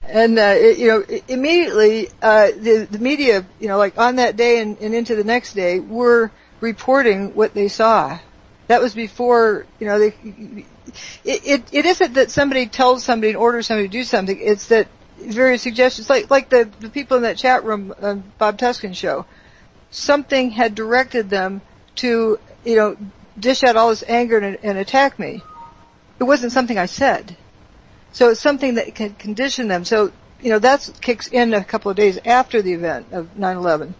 And, immediately, the media, like on that day and into the next day were reporting what they saw. That was before, it isn't that somebody tells somebody and orders somebody to do something. It's that various suggestions, like the people in that chat room, Bob Tuscan's show, something had directed them to, dish out all this anger and attack me. It wasn't something I said. So it's something that can condition them. So, that kicks in a couple of days after the event of 9/11,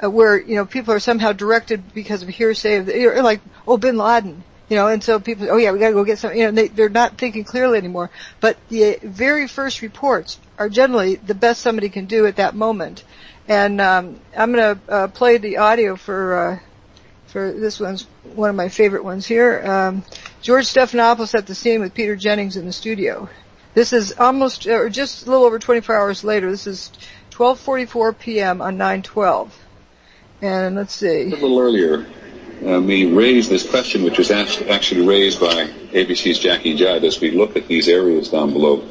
where, people are somehow directed because of hearsay or like, bin Laden, and so people, we gotta go get some, they're not thinking clearly anymore. But the very first reports are generally the best somebody can do at that moment. And, I'm gonna, play the audio for this one's one of my favorite ones here. George Stephanopoulos at the scene with Peter Jennings in the studio. This is almost, or just a little over 24 hours later. This is 12:44 p.m. on 9/12. And let's see. A little earlier, we raised this question, which was actually raised by ABC's Jackie Judd, as we look at these areas down below,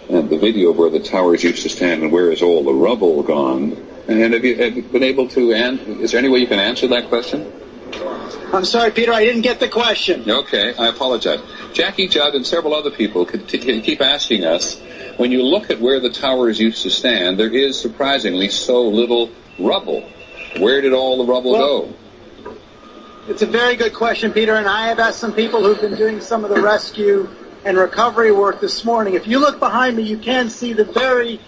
and the video of where the towers used to stand and where is all the rubble gone. And have you been able to, is there any way you can answer that question? I'm sorry, Peter, I didn't get the question. Okay, I apologize. Jackie Judd and several other people can keep asking us, when you look at where the towers used to stand, there is surprisingly so little rubble. Where did all the rubble go? It's a very good question, Peter, and I have asked some people who've been doing some of the rescue and recovery work this morning. If you look behind me, you can see the very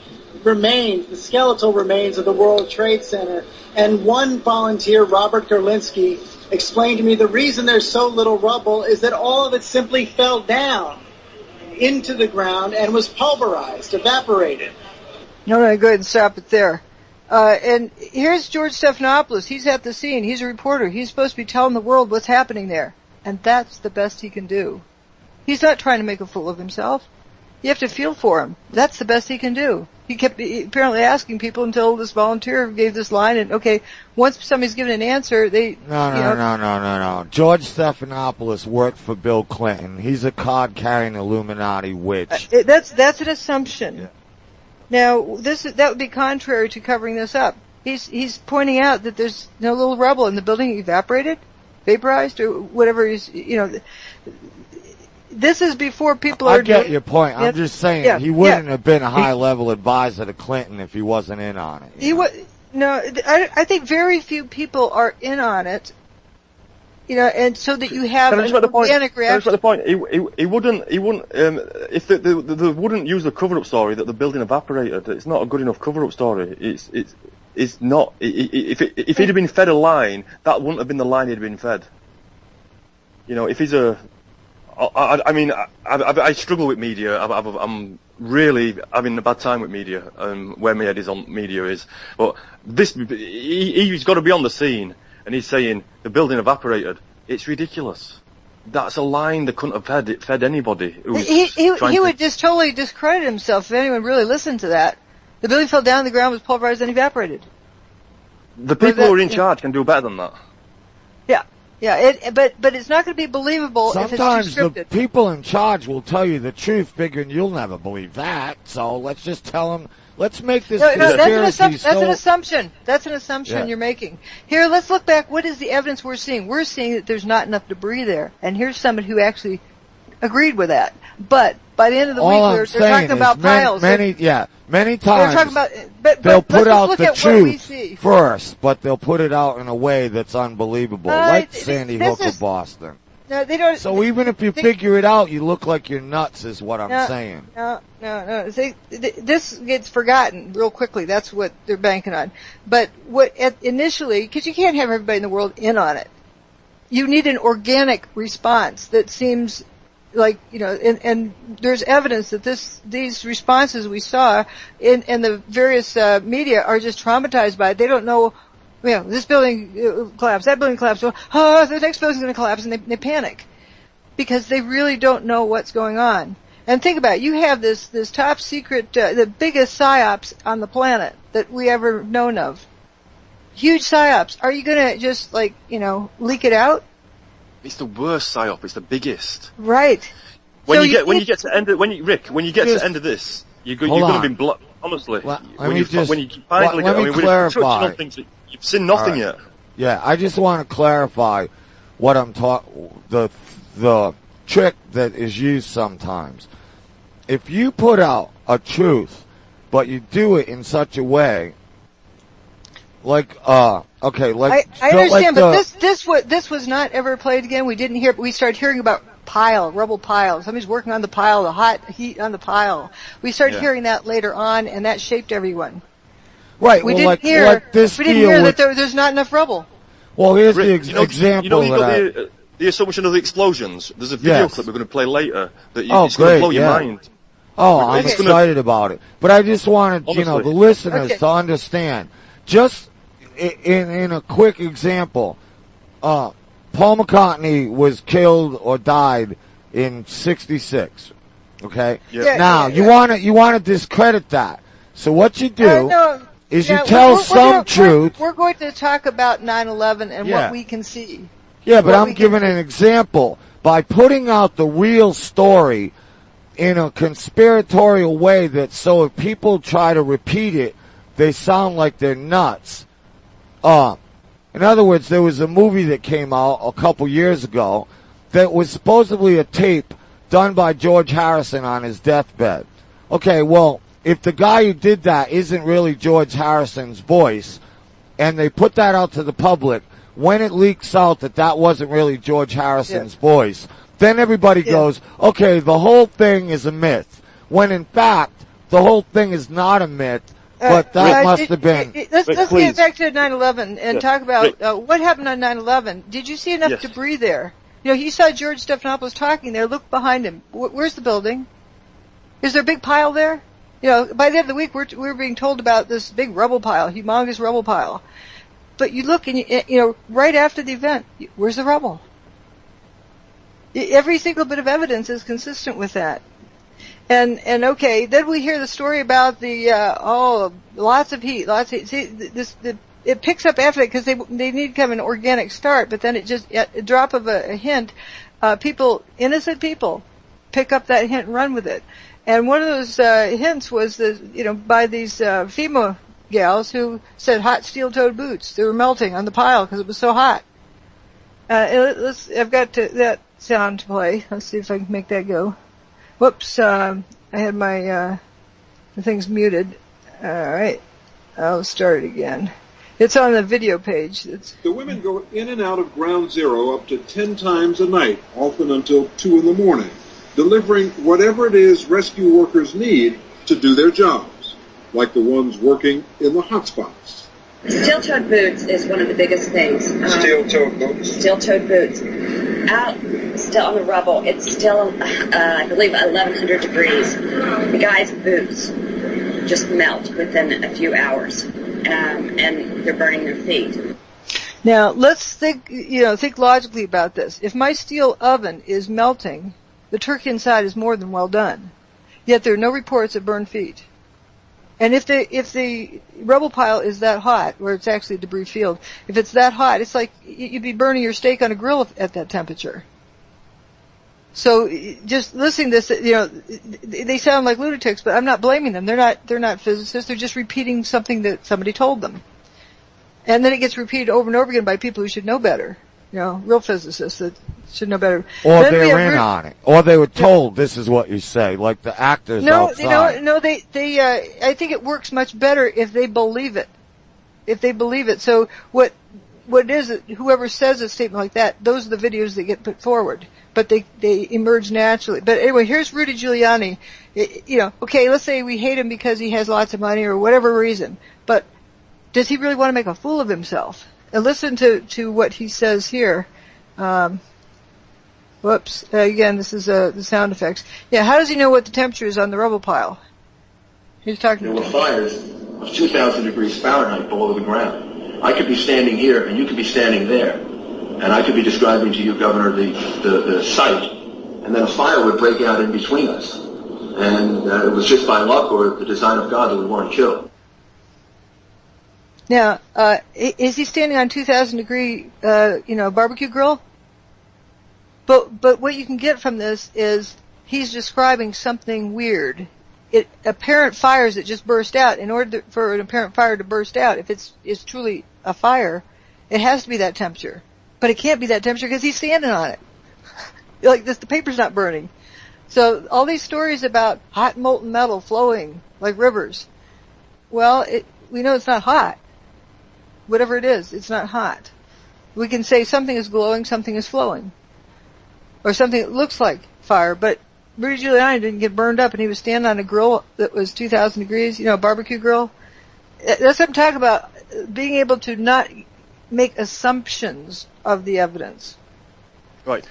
remains, the skeletal remains of the World Trade Center. And one volunteer, Robert Gerlinski, explained to me the reason there's so little rubble is that all of it simply fell down into the ground and was pulverized, evaporated. No, go ahead and stop it there. And here's George Stephanopoulos. He's at the scene. He's a reporter. He's supposed to be telling the world what's happening there. And that's the best he can do. He's not trying to make a fool of himself. You have to feel for him. That's the best he can do. He kept apparently asking people until this volunteer gave this line, and okay, once somebody's given an answer, they... No. George Stephanopoulos worked for Bill Clinton. He's a card-carrying Illuminati witch. That's an assumption. Yeah. Now, that would be contrary to covering this up. He's pointing out that there's no little rubble in the building evaporated, vaporized, or whatever is, This is before people are... I get your point. I'm just saying he wouldn't have been a high-level advisor to Clinton if he wasn't in on it. I think very few people are in on it, and so that you have an organic reaction. Can I just make the point? He wouldn't, if they wouldn't use the cover-up story that the building evaporated. It's not a good enough cover-up story. It's not. If he'd have been fed a line, that wouldn't have been the line he'd been fed. If he's a... I struggle with media. I'm really having a bad time with media, where my head is on media is. But he's got to be on the scene, and he's saying the building evaporated. It's ridiculous. That's a line that couldn't have fed anybody. He would just totally discredit himself if anyone really listened to that. The building fell down, the ground was pulverized, and evaporated. The people who are in charge can do better than that. Yeah, but it's not going to be believable if it's too scripted. Sometimes the people in charge will tell you the truth, figuring you'll never believe that. So let's just tell them. Let's make this conspiracy. That's an assumption. That's an assumption you're making. Here, let's look back. What is the evidence we're seeing? We're seeing that there's not enough debris there, and here's somebody who actually agreed with that. But by the end of the week, they're talking about piles. Many times. They're talking about, they'll put out look the at truth first, but they'll put it out in a way that's unbelievable, like Sandy Hook of Boston. No, they don't. So even if you figure it out, you look like you're nuts, is what I'm saying. No. See, this gets forgotten real quickly. That's what they're banking on. But initially, because you can't have everybody in the world in on it, you need an organic response that seems like, and there's evidence that these responses we saw in the various media are just traumatized by it. They don't know, this building collapsed, that building collapsed, the next building's going to collapse, and they panic because they really don't know what's going on. And think about it, you have this top secret, the biggest psy-ops on the planet that we ever known of. Huge psy-ops. Are you going to just leak it out? It's the worst psy-op. It's the biggest. Right. When you get to the end of this, You're going to be honestly. Well, when you finally let me clarify. On things, you've seen nothing yet. Yeah, I just want to clarify what I'm talking. The trick that is used sometimes. If you put out a truth, but you do it in such a way, like I understand, but this was not ever played again. We didn't hear. We started hearing about rubble pile. Somebody's working on the pile, the hot heat on the pile. We started hearing that later on, and that shaped everyone. Right. We didn't hear that there's not enough rubble. Well, here's the example. The assumption of the explosions. There's a video clip we're going to play later that it's great, going to blow your mind. Oh, I'm excited about it. But I just wanted, the listeners to understand. Just in a quick example, Paul McCartney was killed or died in '66. Okay. Yeah. Now you want to discredit that. So what you do is you tell some truth. We're going to talk about 9/11 and what we can see. Yeah, but I'm giving an example by putting out the real story in a conspiratorial way that so if people try to repeat it, they sound like they're nuts. In other words, there was a movie that came out a couple years ago that was supposedly a tape done by George Harrison on his deathbed. Okay, well, if the guy who did that isn't really George Harrison's voice, and they put that out to the public, when it leaks out that wasn't really George Harrison's voice, then everybody goes, okay, the whole thing is a myth. When in fact, the whole thing is not a myth, but that must have been. Let's get back to 9/11 and talk about what happened on 9/11. Did you see enough debris there? You saw George Stephanopoulos talking there. Look behind him. Where's the building? Is there a big pile there? By the end of the week, we're being told about this big rubble pile, humongous rubble pile. But you look and right after the event, where's the rubble? Every single bit of evidence is consistent with that. And okay, then we hear the story about the lots of heat. See, it picks up after that because they need kind of an organic start, but then it just at a drop of a hint, innocent people pick up that hint and run with it. And one of those hints was by these FEMA gals who said hot steel-toed boots. They were melting on the pile because it was so hot. I've got that sound to play. Let's see if I can make that go. Whoops, I had my things muted. All right, I'll start it again. It's on the video page. The women go in and out of Ground Zero up to 10 times a night, often until 2 in the morning, delivering whatever it is rescue workers need to do their jobs, like the ones working in the hotspots. Steel-toed boots is one of the biggest things. Steel-toed boots? Steel-toed boots. Out still on the rubble, it's still, I believe, 1,100 degrees. The guys' boots just melt within a few hours, and they're burning their feet. Now, let's think logically about this. If my steel oven is melting, the turkey inside is more than well done. Yet there are no reports of burned feet. And if the rubble pile is that hot, where it's actually a debris field, if it's that hot, it's like you'd be burning your steak on a grill at that temperature. So just listening to this, they sound like lunatics, but I'm not blaming them. They're not physicists. They're just repeating something that somebody told them. And then it gets repeated over and over again by people who should know better. Real physicists that should know better. Or they're in on it. Or they were told this is what you say, like the actors outside. No, they I think it works much better if they believe it. So what is it, whoever says a statement like that, those are the videos that get put forward. But they emerge naturally. But anyway, here's Rudy Giuliani. Okay, let's say we hate him because he has lots of money or whatever reason. But does he really want to make a fool of himself? And listen to what he says here. Whoops. Again, this is the sound effects. Yeah, how does he know what the temperature is on the rubble pile? He's talking. There were fires of 2,000 degrees Fahrenheit below the ground. I could be standing here, and you could be standing there, and I could be describing to you, Governor, the site, and then a fire would break out in between us, and it was just by luck or the design of God that we weren't killed. Now, is he standing on 2,000 degree, barbecue grill? But what you can get from this is he's describing something weird. apparent fires that just burst out. In order for an apparent fire to burst out, if it's truly a fire, it has to be that temperature. But it can't be that temperature because he's standing on it. Like this, the paper's not burning. So all these stories about hot molten metal flowing like rivers, well, we know it's not hot. Whatever it is, it's not hot. We can say something is glowing, something is flowing. Or something that looks like fire, but Rudy Giuliani didn't get burned up and he was standing on a grill that was 2,000 degrees, a barbecue grill. That's what I'm talking about, being able to not make assumptions of the evidence. Right.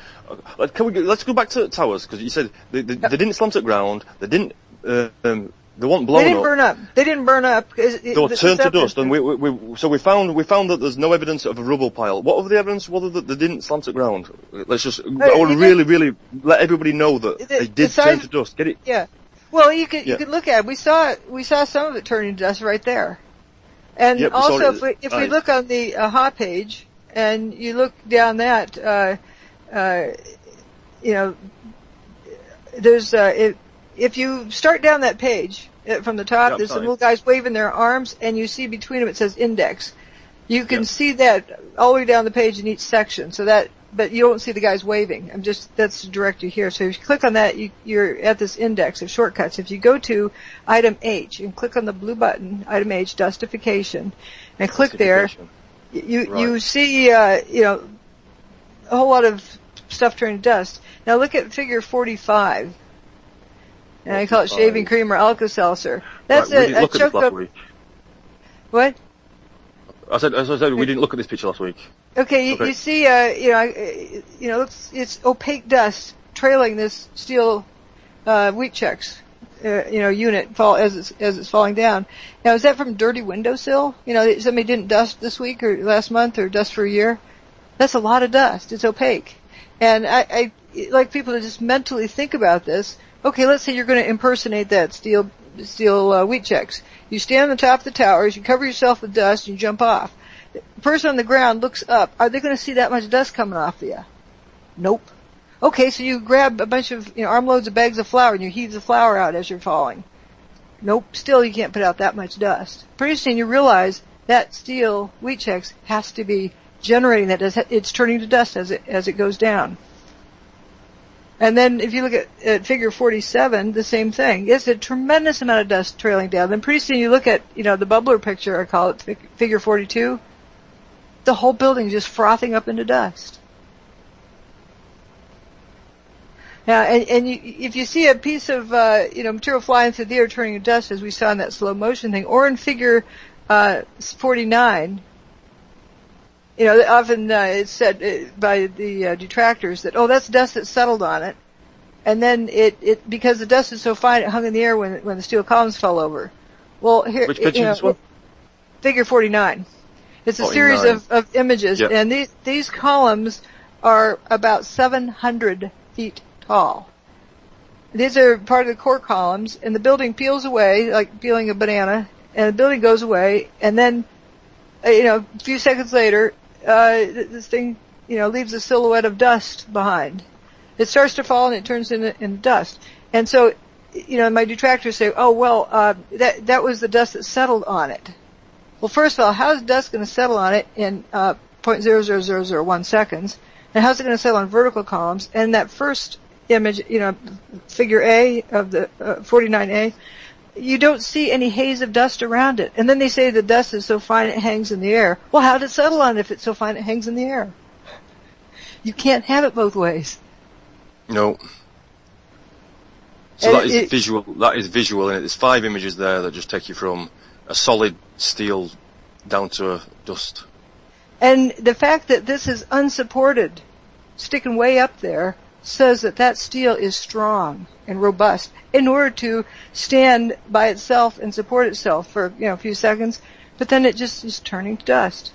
Let's go back to towers, because you said they didn't slam to the ground, they weren't blown up. They didn't burn up. They didn't burn up. They were turned to dust, and we found that there's no evidence of a rubble pile. What of the evidence was that they didn't slam to the ground? Let's just, I want to really let everybody know that they did turn to dust. Get it? Yeah. Well, you could look at it. We saw some of it turning to dust right there. And also, if we look on the HA page, and you look down that, there's if you start down that page from the top, there's some little guys waving their arms, and you see between them it says index. You can see that all the way down the page in each section. But you don't see the guys waving. That's to direct you here. So if you click on that, you're at this index of shortcuts. If you go to item H and click on the blue button, item H, dustification, and click there, you see, a whole lot of stuff turning to dust. Now look at figure 45. And I call it shaving cream or Alka-Seltzer. That's a choke up. What? I said we didn't look at this picture last week. Okay, you see, it's opaque dust trailing this steel wheat checks, unit as it's falling down. Now, is that from dirty windowsill? Somebody didn't dust this week or last month or dust for a year? That's a lot of dust. It's opaque. And I like people to just mentally think about this. Okay, let's say you're going to impersonate that steel wheat checks. You stand on the top of the towers, you cover yourself with dust, and you jump off. The person on the ground looks up. Are they going to see that much dust coming off of you? Nope. Okay, so you grab a bunch of armloads of bags of flour and you heave the flour out as you're falling. Nope. Still, you can't put out that much dust. Pretty soon you realize that steel wheat checks has to be generating that dust. It's turning to dust as it goes down. And then if you look at figure 47, the same thing. It's a tremendous amount of dust trailing down. Then pretty soon you look at, the bubbler picture, I call it figure 42. The whole building just frothing up into dust. Now, and if you see a piece of, material flying through the air turning to dust, as we saw in that slow motion thing, or in figure 49, often it's said by the detractors that, that's dust that settled on it. And then it because the dust is so fine, it hung in the air when the steel columns fell over. Well, here, which picture is this one? Figure 49. It's a series of images, and these columns are about 700 feet tall. These are part of the core columns, and the building peels away, like peeling a banana, and the building goes away, and then, a few seconds later, this thing, leaves a silhouette of dust behind. It starts to fall and it turns into dust. And so, my detractors say, that was the dust that settled on it. Well, first of all, how is dust going to settle on it in 0.00001 seconds? And how's it going to settle on vertical columns? And that first image, figure A of the 49A, you don't see any haze of dust around it. And then they say the dust is so fine it hangs in the air. Well, how did it settle on it if it's so fine it hangs in the air? You can't have it both ways. No. So that is visual. That is visual, and there's 5 images there that just take you from a solid steel down to dust. And the fact that this is unsupported, sticking way up there, says that steel is strong and robust in order to stand by itself and support itself for a few seconds, but then it just is turning to dust.